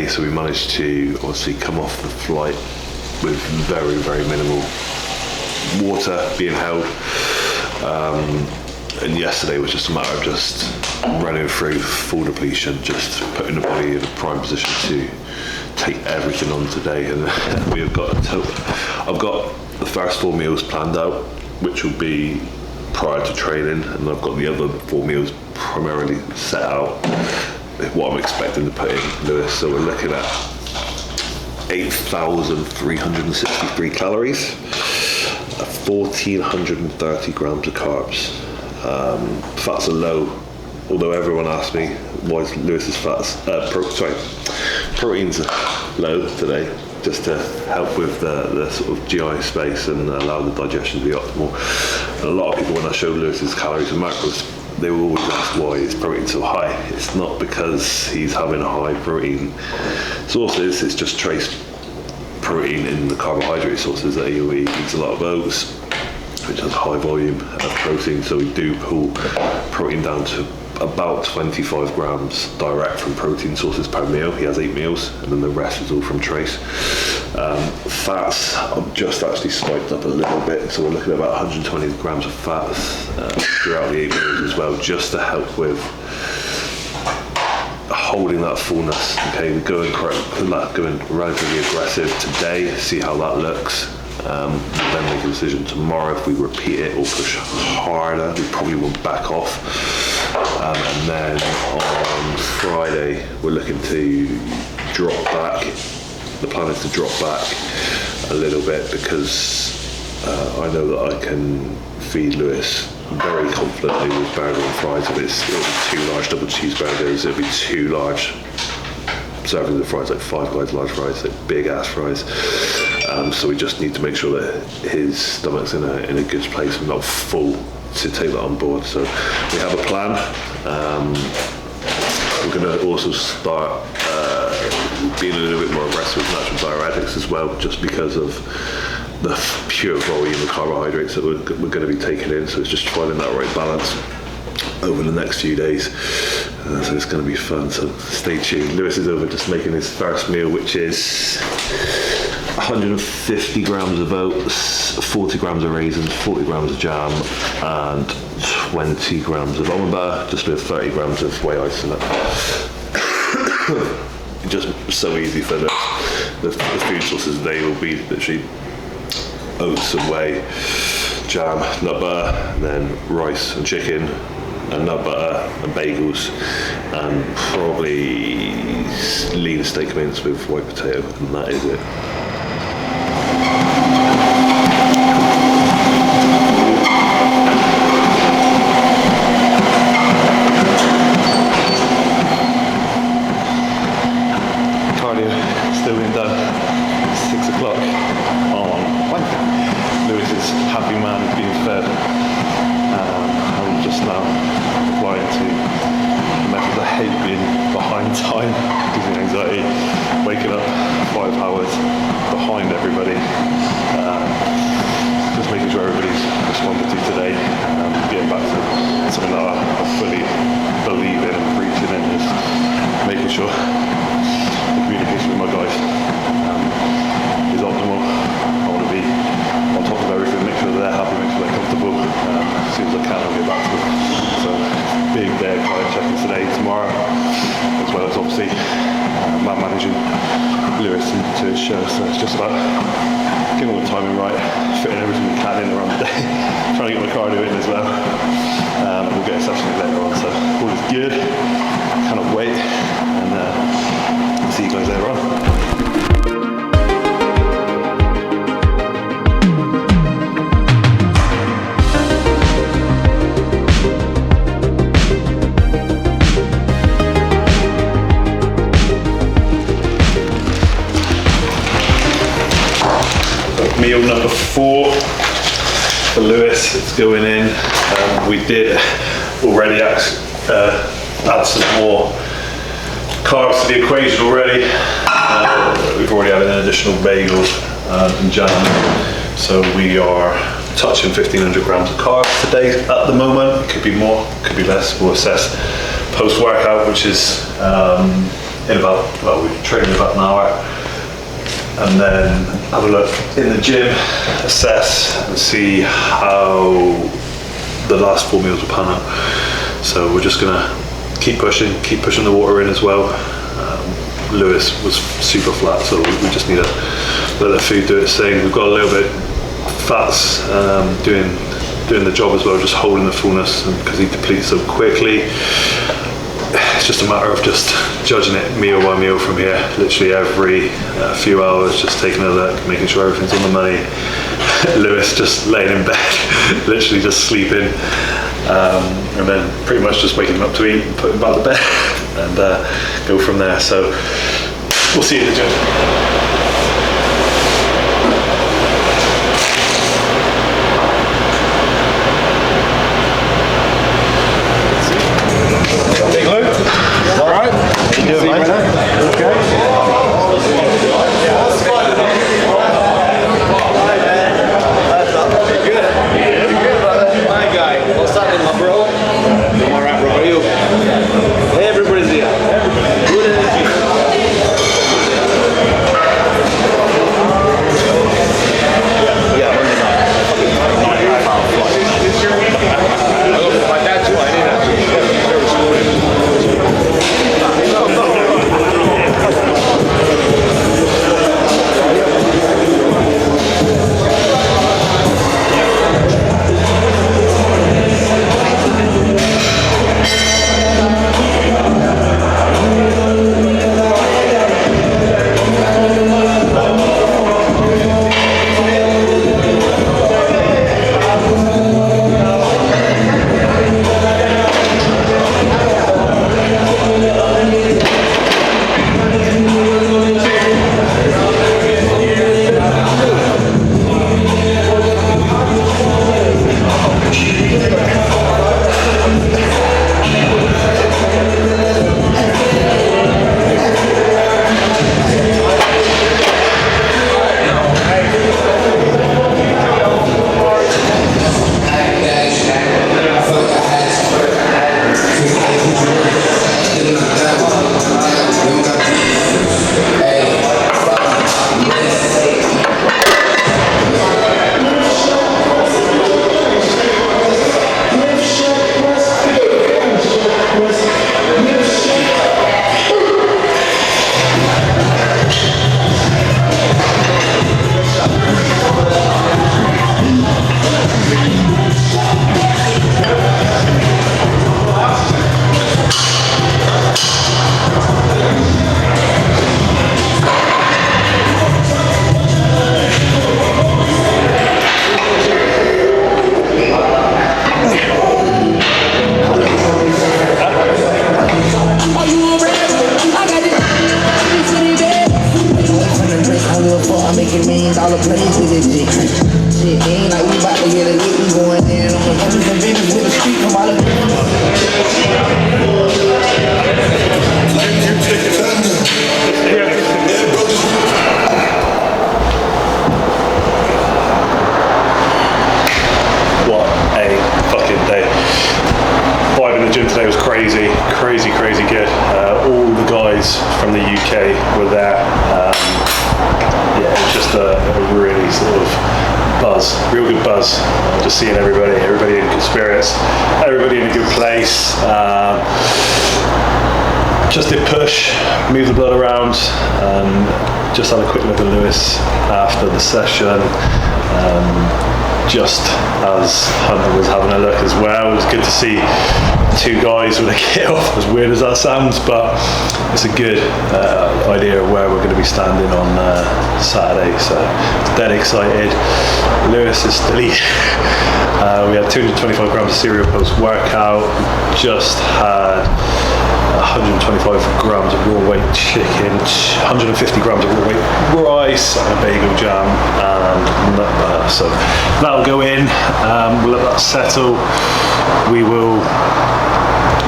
today, so we managed to obviously come off the flight with very, very minimal water being held. And yesterday was just a matter of just running through full depletion, just putting the body in a prime position to take everything on today. And we've got I've got the first 4 meals planned out, which will be prior to training, and I've got the other 4 meals primarily set out, what I'm expecting to put in, Lewis. So we're looking at 8,363 calories, 1,430 grams of carbs. Fats are low, although everyone asks me why is Lewis's proteins are low today, just to help with the sort of GI space and allow the digestion to be optimal. And a lot of people, when I show Lewis's calories and macros, they will always ask why his protein so high. It's not because he's having high protein sources, it's just trace protein in the carbohydrate sources that he eats. A lot of oats, which has high volume of protein, so we do pull protein down to about 25 grams direct from protein sources per meal. He has 8 meals, and then the rest is all from trace. Fats, I've just actually spiked up a little bit, so we're looking at about 120 grams of fats throughout the 8 meals as well, just to help with holding that fullness. Okay, we're going relatively aggressive today, see how that looks. We'll then make a decision tomorrow if we repeat it or push harder. We probably will back off. And then on Friday, we're looking to drop back. The plan is to drop back a little bit, because I know that I can feed Lewis very confidently with burger and fries. If it'll be 2 large double cheeseburgers, it'll be 2 large servings of fries, like Five Guys large fries, like big ass fries. So we just need to make sure that his stomach's in a good place and not full to take that on board. So we have a plan. We're going to also start being a little bit more aggressive with natural diuretics as well, just because of the pure volume of carbohydrates that we're going to be taking in. So it's just finding that right balance over the next few days. So it's going to be fun, so stay tuned. Lewis is over just making his first meal, which is 150 grams of oats, 40 grams of raisins, 40 grams of jam, and 20 grams of almond butter, just with 30 grams of whey ice in it. Just so easy for the food sources. They will be literally oats and whey, jam, nut butter, and then rice and chicken, and nut butter and bagels, and probably lean steak mince with white potato, and that is it. Cardio still being done. 6 o'clock on Wednesday. Lewis is happy man being fed. I'm just now applying to the method. I hate being behind time, gives me anxiety, waking up 5 hours behind everybody, just making sure everybody's responded to today, getting back to something that I fully believe in and preach in, and just making sure the communication with my guys is optimal. I want to be on top of everything, make sure they're happy, make sure they're comfortable. As soon as I can, I'll get back to them. So big day of client check-ins today, tomorrow, as well as obviously man managing Lewis to his show. So it's just about getting all the timing right, fitting everything we can in around the day, trying to get my cardio in as well. We'll get a session later on, so all is good. Cannot wait, and I'll see you guys later on. Meal number 4 for Lewis, it's going in. We did already add some more carbs to the equation already. We've already added an additional bagels and jam, so we are touching 1,500 grams of carbs today at the moment. It could be more, could be less. We'll assess post-workout, which is in about, well, we've trained in about an hour, and then have a look in the gym, assess and see how the last 4 meals will pan out. So we're just gonna keep pushing the water in as well. Lewis was super flat, so we just need to let the food do its thing. We've got a little bit fats doing the job as well, just holding the fullness, because he depletes so quickly. It's just a matter of just judging it meal by meal from here, literally every few hours, just taking a look, making sure everything's on the money. Lewis just laying in bed, literally just sleeping, and then pretty much just waking him up to eat and put him back to bed and go from there. So we'll see you in the gym. Crazy good. All the guys from the UK were there. Yeah, it was just a really sort of buzz, real good buzz. Just seeing everybody in good spirits, everybody in a good place. Just did push, move the blood around. Just had a quick look at Lewis after the session. Just as Hunter was having a look as well. It was good to see two guys with a kit off, as weird as that sounds, but it's a good idea of where we're going to be standing on Saturday, so dead excited. Lewis is still eating. We had 225 grams of cereal post-workout, just had 125 grams of raw weight chicken, 150 grams of raw weight rice, and a bagel jam and nut butter. So that'll go in, we'll let that settle. We will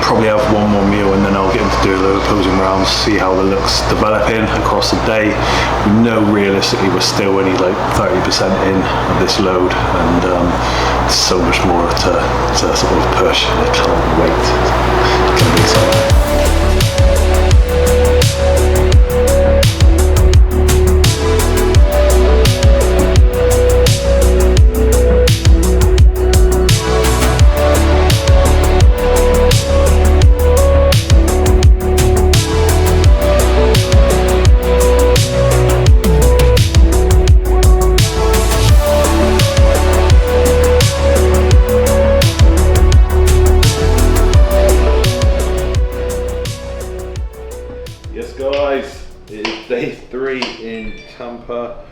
probably have one more meal and then I'll get him to do a little opposing rounds, see how the look's developing across the day. We know realistically we're still only like 30% in of this load, and there's so much more to sort of push, and I can't wait. It's gonna be exciting. 3 in Tampa.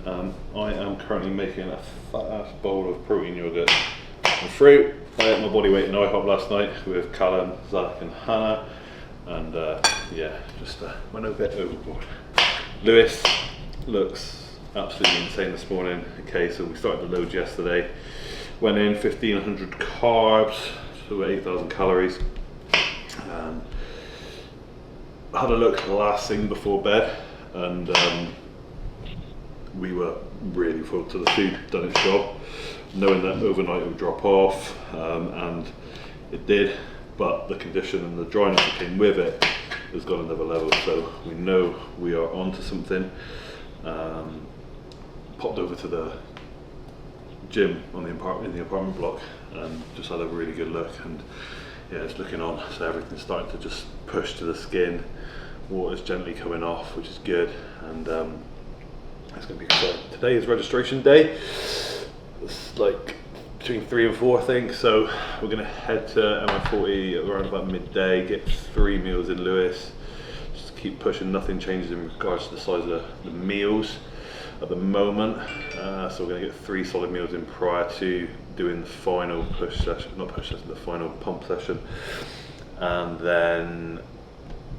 I am currently making a fat ass bowl of protein yogurt and fruit. I ate my body weight in IHOP last night with Callum, Zach and Hannah, and yeah, just went a bit overboard. Lewis looks absolutely insane this morning. Okay, so we started the loads yesterday, went in 1500 carbs, so 8,000 calories. Had a look last thing before bed, and we were really full to the food, done its job, knowing that overnight it would drop off, and it did, but the condition and the dryness that came with it has gone another level, so we know we are onto something. Popped over to the gym in the apartment block and just had a really good look, and yeah, it's looking on, so everything's starting to just push to the skin, water's gently coming off, which is good, and it's going to be exciting. Today is registration day. It's like between 3 and 4 I think, so we're going to head to MI40 around about midday, get 3 meals in Lewis, just keep pushing, nothing changes in regards to the size of the meals at the moment, so we're going to get 3 solid meals in prior to doing the final push session, not push session, the final pump session, and then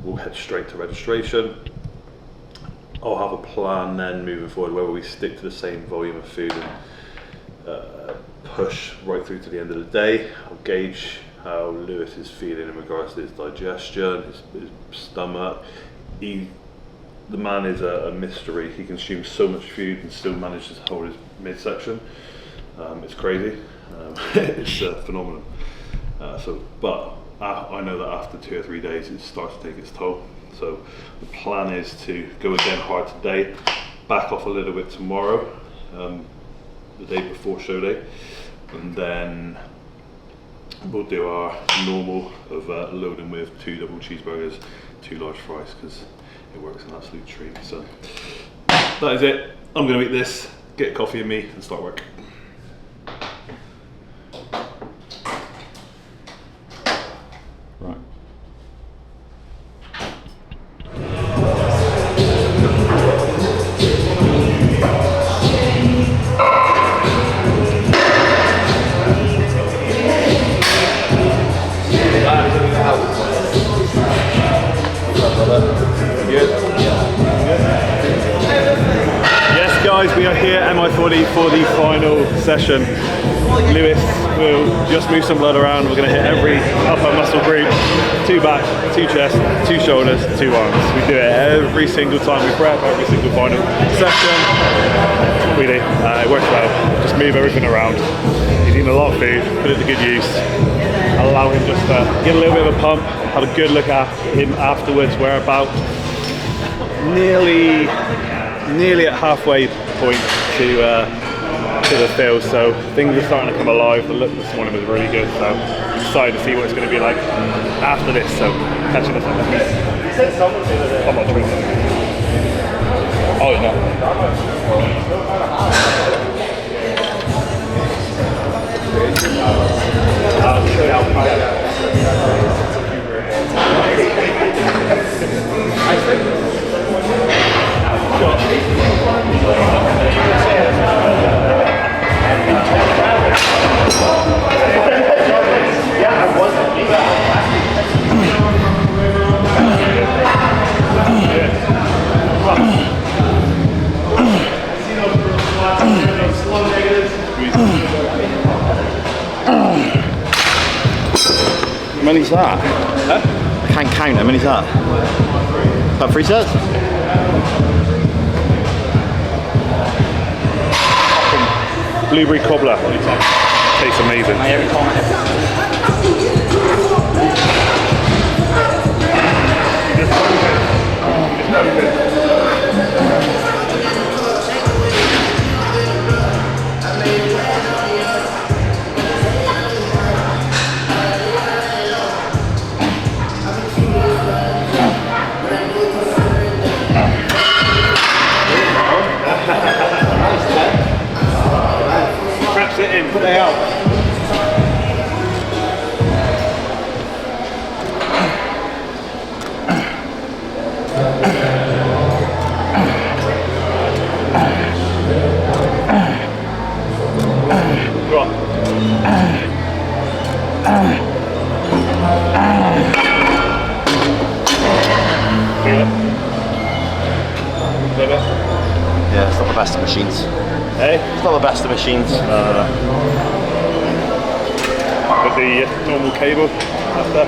we'll head straight to registration. I'll have a plan then moving forward whether we stick to the same volume of food and push right through to the end of the day. I'll gauge how Lewis is feeling in regards to his digestion, his stomach. The man is a mystery. He consumes so much food and still manages to hold his midsection. It's crazy. It's a phenomenon. But I know that after 2 or 3 days it starts to take its toll. So the plan is to go again hard today, back off a little bit tomorrow, the day before show day, and then we'll do our normal of loading with 2 double cheeseburgers, 2 large fries, because it works an absolute treat. So that is it. I'm going to eat this, get a coffee in me, and start work. Right. Yes guys, we are here at MI40 for the final session. Lewis will just move some blood around. We're going to hit every upper muscle group, 2 back, 2 chest, 2 shoulders, 2 arms. We do it every single time we prep, every single final session. That's what we do. It works well. Just move everything around. He's eating a lot of food, put it to good use. Allow him just to get a little bit of a pump, have a good look at him afterwards. We're about nearly at halfway point to the field, so things are starting to come alive. The look this morning was really good, so I'm excited to see what it's going to be like after this. So catching us on the I'm not drinking. Oh How many's that? Huh? I can't count. How many's that? About 3 sets? Blueberry cobbler. Tastes amazing. Perhaps it in. Put it out. best of machines. Hey? It's not the best of machines. With the normal cable, that's that.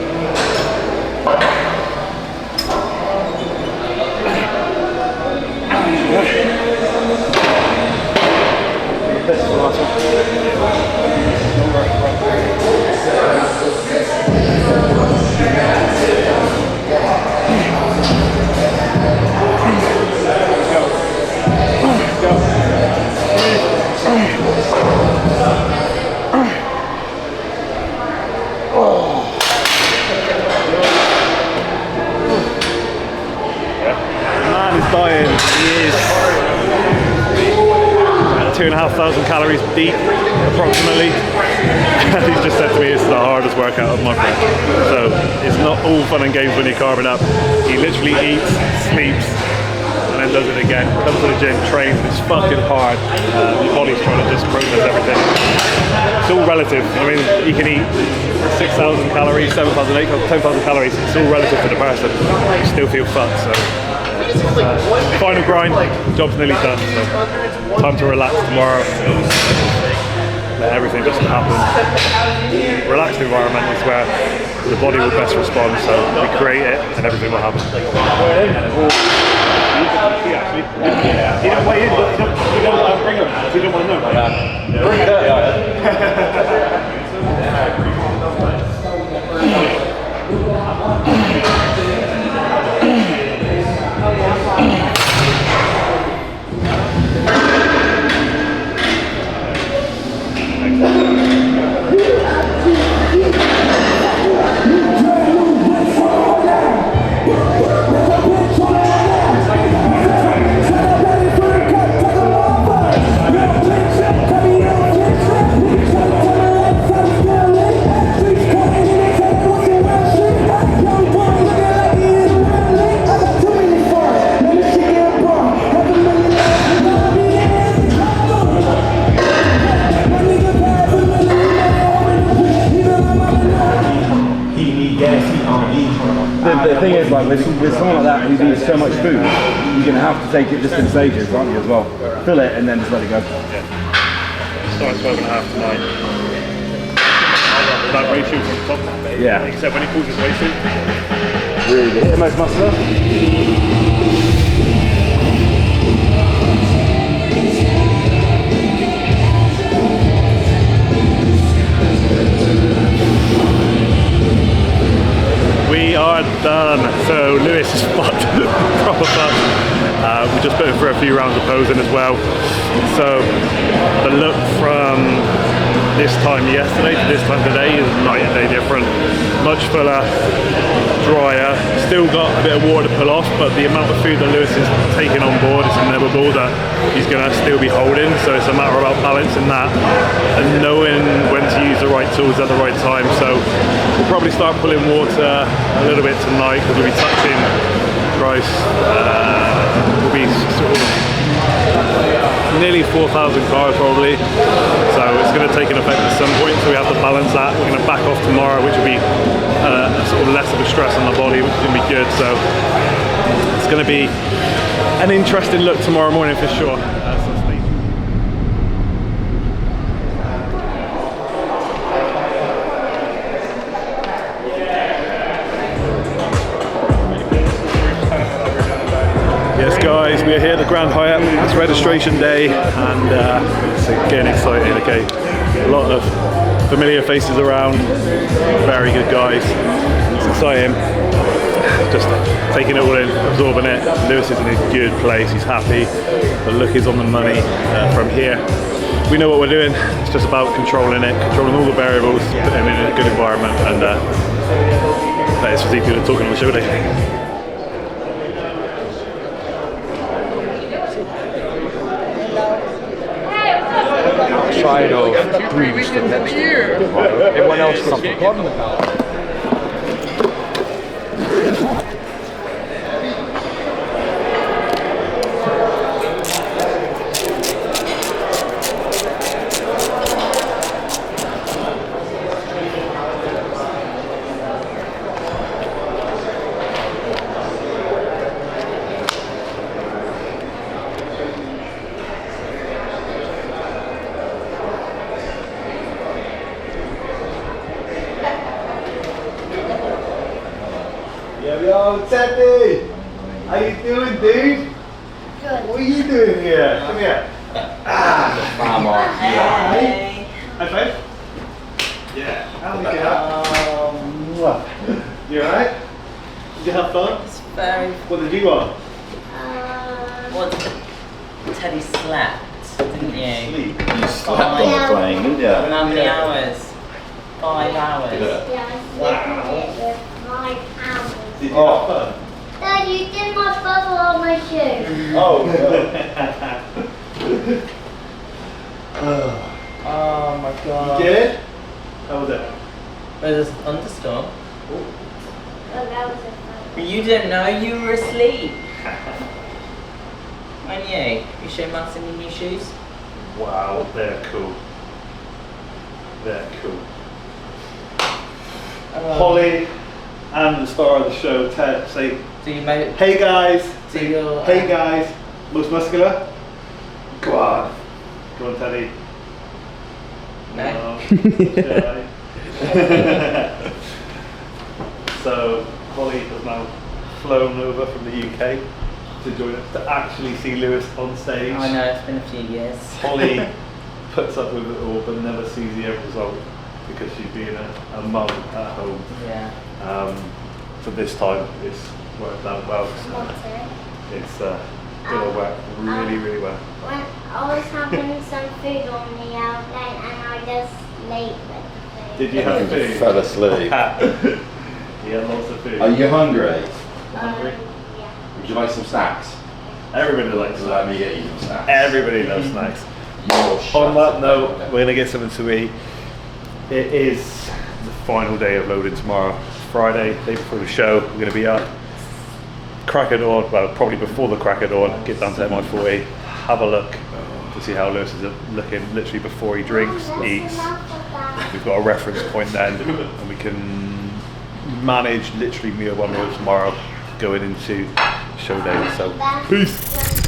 Dying. He is 2,500 calories deep, approximately. He's just said to me it's the hardest workout of my life. So it's not all fun and games when you're carving up. He literally eats, sleeps, and then does it again. Comes to the gym, trains. It's fucking hard. Your body's trying to just process everything. It's all relative. I mean, you can eat 6,000 calories, 7,000, 8,000, 10,000 calories. It's all relative to the person. You still feel fucked. So. Final grind, job's nearly done, so time to relax tomorrow. Let everything just happen. Relaxed environment is where the body will best respond, so we create it and everything will happen. He didn't weigh in, but he don't bring him, he didn't want to know. Bring it up. The thing is, like with someone like that who needs so much food, you're gonna have to take it just in stages, aren't you, as well? Fill it and then just let it go. Yeah. Start 12.5 to 9. That ratio from top. Yeah. Except when he pulls his waist in. Really good. Hit the most muscular. We are done. So Lewis is fucked, proper fucked. We just put him for a few rounds of posing as well. So the look from this time yesterday to this time today is night and day different. Much fuller, drier, still got a bit of water to pull off, but the amount of food that Lewis is taking on board is inevitable that he's going to still be holding, so it's a matter about balancing that and knowing when to use the right tools at the right time. So we'll probably start pulling water a little bit tonight because we'll be touching Christ. We'll be sort of nearly 4,000 carbs probably, so it's going to take an effect at some point, so we have to balance that. We're going to back off tomorrow, which will be sort of less of a stress on the body, which is going to be good. So it's going to be an interesting look tomorrow morning for sure. Yes guys, we are here at the Grand Hyatt. It's registration day and it's getting exciting. Okay, a lot of familiar faces around, very good guys. It's exciting. Just taking it all in, absorbing it. Lewis is in a good place, he's happy. The look is on the money from here. We know what we're doing, it's just about controlling it, controlling all the variables, putting him in a good environment, and that is Physique people talking on the show day. Outside of Winston next year, everyone else comes from London. Yo, Teddy! How you doing, dude? Good. What are you doing here? Come here. Hey. High five. Yeah. How we get up? You alright? Did you have fun? It's very. What did you want? What? Teddy slept, didn't you? Sleep. You slept on the plane, didn't you? How many hours? 5 hours. Did you Oh. have fun? Dad, you did my bubble on my shoe. Oh, Oh my god. Good? How was it? There's a thunderstorm. Oh, that was a fun. But you didn't know you were asleep. Weren't you? You show Martin your new shoes? Wow, they're cool. They're cool. Holly and the star of the show, Ted, say, Do you make hey guys. do your Hey guys. Most muscular? Go on. Go on, Teddy. No. Shy. So, Holly has now flown over from the UK to join us to actually see Lewis on stage. I know, it's been a few years. Holly puts up with it all but never sees the end result because she's being a mum at home. Yeah. So this time it's worked out well. So What's it? it's gonna work really well. When I was having some food on the airplane and I just late with the food. Did you have You food? fell asleep. You had lots of food. Are you hungry? hungry? Yeah. Would you like some snacks? Everybody likes Let snacks. me get you some snacks. Everybody loves snacks. You're shut On that up. note, we're gonna get something to eat. It is the final day of loading tomorrow. Friday, day before the show. We're gonna be up. Crack of dawn, well, probably before the crack of dawn. Get down to MI40, have a look to see how Lewis is looking. Literally before he drinks, That's eats. enough of that. We've got a reference point then, and we can manage literally meal by meal tomorrow going into show day. So, peace.